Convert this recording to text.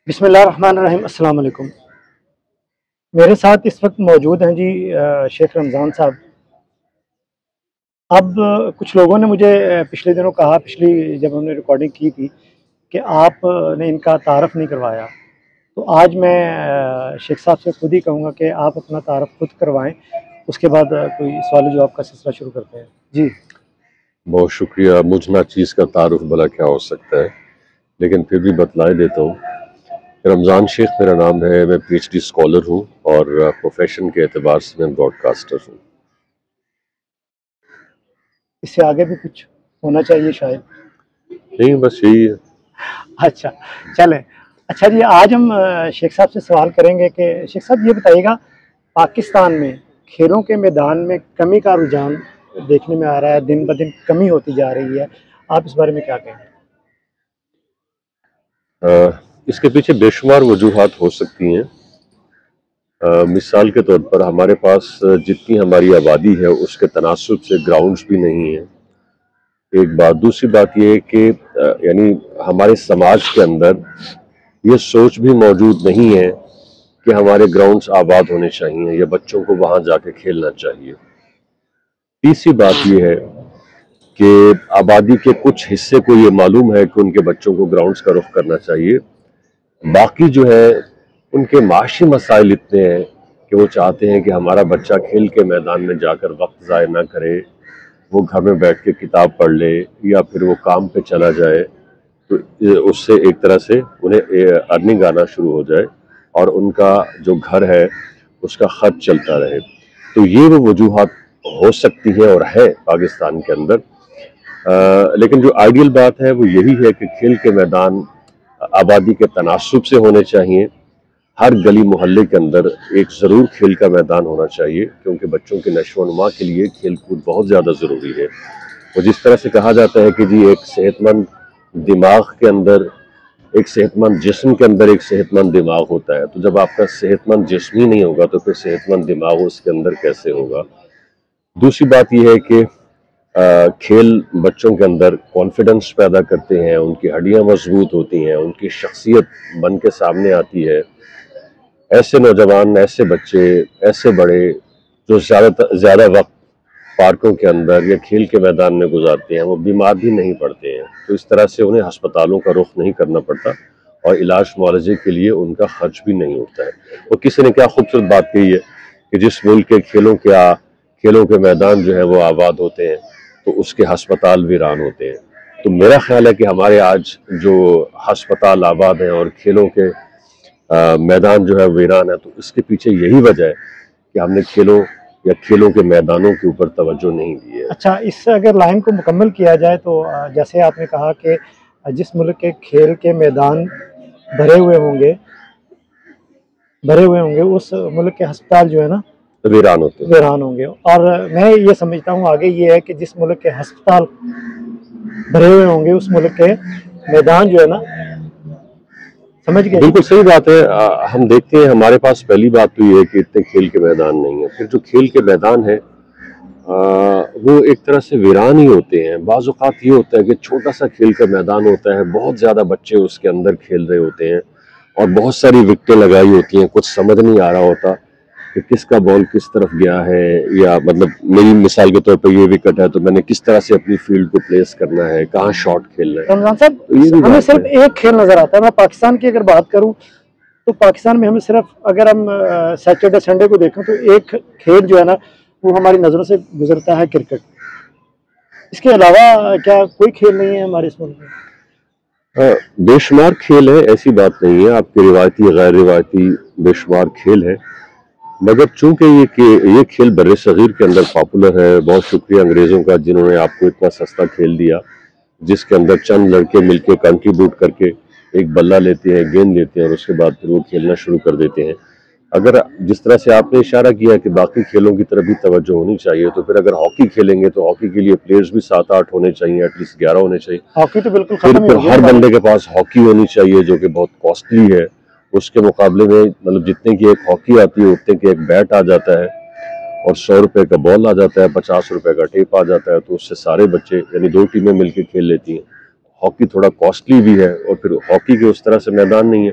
بسم اللہ الرحمن الرحیم۔ السلام علیکم۔ میرے ساتھ اس وقت موجود ہیں جی شیخ رمضان صاحب۔ اب کچھ لوگوں نے مجھے پچھلے دنوں کہا، جب ہم نے ریکارڈنگ کی تھی، کہ آپ نے ان کا تعارف نہیں کروایا، تو آج میں شیخ صاحب سے خود ہی کہوں گا کہ آپ اپنا تعارف خود کروائیں، اس کے بعد کوئی سوال و جواب کا سلسلہ شروع کرتے ہیں جی۔ بہت شکریہ۔ مجھ نہ چیز کا تعارف بھلا کیا ہو سکتا ہے، لیکن پھر بھی بتلائے دیتا ہوں۔ رمضان شیخ میرا نام ہے، میں پی ایچ ڈی اسکالر ہوں اور پروفیشن کے اعتبار سے میں براڈ کاسٹر ہوں۔ اس سے آگے بھی کچھ ہونا چاہیے شاید؟ نہیں، بس یہی ہے۔ اچھا چلیں۔ اچھا جی، آج ہم شیخ صاحب سے سوال کریں گے کہ شیخ صاحب یہ بتائیے گا، پاکستان میں کھیلوں کے میدان میں کمی کا رجحان دیکھنے میں آ رہا ہے، دن بدن کمی ہوتی جا رہی ہے، آپ اس بارے میں کیا کہیں گے؟ اس کے پیچھے بے شمار وجوہات ہو سکتی ہیں۔ مثال کے طور پر ہمارے پاس جتنی ہماری آبادی ہے اس کے تناسب سے گراؤنڈز بھی نہیں ہیں، ایک بات۔ دوسری بات یہ ہے کہ یعنی ہمارے سماج کے اندر یہ سوچ بھی موجود نہیں ہے کہ ہمارے گراؤنڈز آباد ہونے چاہیے یا بچوں کو وہاں جا کے کھیلنا چاہیے۔ تیسری بات یہ ہے کہ آبادی کے کچھ حصے کو یہ معلوم ہے کہ ان کے بچوں کو گراؤنڈز کا رخ کرنا چاہیے، باقی جو ہے ان کے معاشی مسائل اتنے ہیں کہ وہ چاہتے ہیں کہ ہمارا بچہ کھیل کے میدان میں جا کر وقت ضائع نہ کرے، وہ گھر میں بیٹھ کے کتاب پڑھ لے یا پھر وہ کام پہ چلا جائے، تو اس سے ایک طرح سے انہیں ارننگ آنا شروع ہو جائے اور ان کا جو گھر ہے اس کا خرچ چلتا رہے۔ تو یہ وہ وجوہات ہو سکتی ہیں اور ہے پاکستان کے اندر، لیکن جو آئیڈیل بات ہے وہ یہی ہے کہ کھیل کے میدان آبادی کے تناسب سے ہونے چاہیے۔ ہر گلی محلے کے اندر ایک ضرور کھیل کا میدان ہونا چاہیے، کیونکہ بچوں کے نشو و نما کے لیے کھیل کود بہت زیادہ ضروری ہے۔ اور جس طرح سے کہا جاتا ہے کہ جی ایک صحت مند دماغ کے اندر، ایک صحت مند جسم کے اندر ایک صحت مند دماغ ہوتا ہے، تو جب آپ کا صحت مند جسم ہی نہیں ہوگا تو پھر صحت مند دماغ اس کے اندر کیسے ہوگا؟ دوسری بات یہ ہے کہ کھیل بچوں کے اندر کانفیڈنس پیدا کرتے ہیں، ان کی ہڈیاں مضبوط ہوتی ہیں، ان کی شخصیت بن کے سامنے آتی ہے۔ ایسے نوجوان، ایسے بچے، ایسے بڑے جو زیادہ وقت پارکوں کے اندر یا کھیل کے میدان میں گزارتے ہیں، وہ بیمار بھی نہیں پڑتے ہیں، تو اس طرح سے انہیں ہسپتالوں کا رخ نہیں کرنا پڑتا اور علاج معالجے کے لیے ان کا خرچ بھی نہیں ہوتا ہے۔ اور کسی نے کیا خوبصورت بات کہی ہے کہ جس ملک کے کھیلوں کے میدان جو ہے وہ آباد ہوتے ہیں تو اس کے ہسپتال ویران ہوتے ہیں۔ تو میرا خیال ہے کہ ہمارے آج جو ہسپتال آباد ہیں اور کھیلوں کے میدان جو ہے ویران ہے، تو اس کے پیچھے یہی وجہ ہے کہ ہم نے کھیلوں کے میدانوں کے اوپر توجہ نہیں دی ہے۔ اچھا، اس سے اگر لائن کو مکمل کیا جائے تو جیسے آپ نے کہا کہ جس ملک کے کھیل کے میدان بھرے ہوئے ہوں گے اس ملک کے ہسپتال جو ہے نا ویران ہوں گے، اور میں یہ سمجھتا ہوں آگے یہ ہے کہ جس ملک کے ہسپتال بھرے ہوئے ہوں گے اس ملک کے میدان جو ہے نا، سمجھ گئے؟ بالکل صحیح بات ہے۔ ہم دیکھتے ہیں ہمارے پاس پہلی بات تو یہ ہے کہ اتنے کھیل کے میدان نہیں ہیں، پھر جو کھیل کے میدان ہے وہ ایک طرح سے ویران ہی ہوتے ہیں۔ بعض اوقات یہ ہوتا ہے کہ چھوٹا سا کھیل کا میدان ہوتا ہے، بہت زیادہ بچے اس کے اندر کھیل رہے ہوتے ہیں اور بہت ساری وکٹیں لگائی ہوتی ہیں، کچھ سمجھ نہیں آ رہا ہوتا کہ کس کا بال کس طرف گیا ہے، یا مطلب میری مثال کے طور پر یہ وکٹ ہے تو میں نے کس طرح سے اپنی فیلڈ کو پلیس کرنا ہے، کہاں شاٹ کھیلنا ہے۔ رمضان صاحب، ہمیں صرف ایک کھیل نظر آتا ہے۔ میں پاکستان کی اگر بات کروں تو پاکستان میں ہمیں صرف، اگر ہم سیٹرڈے سنڈے کو دیکھیں تو ایک کھیل جو ہے نا وہ ہماری نظروں سے گزرتا ہے، کرکٹ۔ اس کے علاوہ کیا کوئی کھیل نہیں ہے ہمارے اس ملک میں؟ بے شمار کھیل ہے، ایسی بات نہیں ہے، آپ کے روایتی غیر روایتی بے شمار کھیل ہے، مگر چونکہ یہ کھیل بر صغیر کے اندر پاپولر ہے۔ بہت شکریہ انگریزوں کا جنہوں نے آپ کو اتنا سستا کھیل دیا، جس کے اندر چند لڑکے مل کے کنٹریبیوٹ کر کے ایک بلہ لیتے ہیں، گیند لیتے ہیں اور اس کے بعد پھر وہ کھیلنا شروع کر دیتے ہیں۔ اگر جس طرح سے آپ نے اشارہ کیا کہ باقی کھیلوں کی طرف بھی توجہ ہونی چاہیے، تو پھر اگر ہاکی کھیلیں گے تو ہاکی کے لیے پلیئرز بھی 7-8 ہونے چاہیے، ایٹ لیسٹ 11 ہونے چاہیے۔ ہاکی تو بالکل پھر ختم ہی ہو گیا، ہر بندے کے پاس ہاکی ہونی چاہیے جو کہ بہت کاسٹلی ہے۔ اس کے مقابلے میں مطلب جتنے کی ایک ہاکی آتی ہے اتنے کی ایک بیٹ آ جاتا ہے اور 100 روپے کا بال آ جاتا ہے، 50 روپے کا ٹیپ آ جاتا ہے، تو اس سے سارے بچے یعنی 2 ٹیمیں مل کے کھیل لیتی ہیں۔ ہاکی تھوڑا کاسٹلی بھی ہے اور پھر ہاکی کے اس طرح سے میدان نہیں ہے۔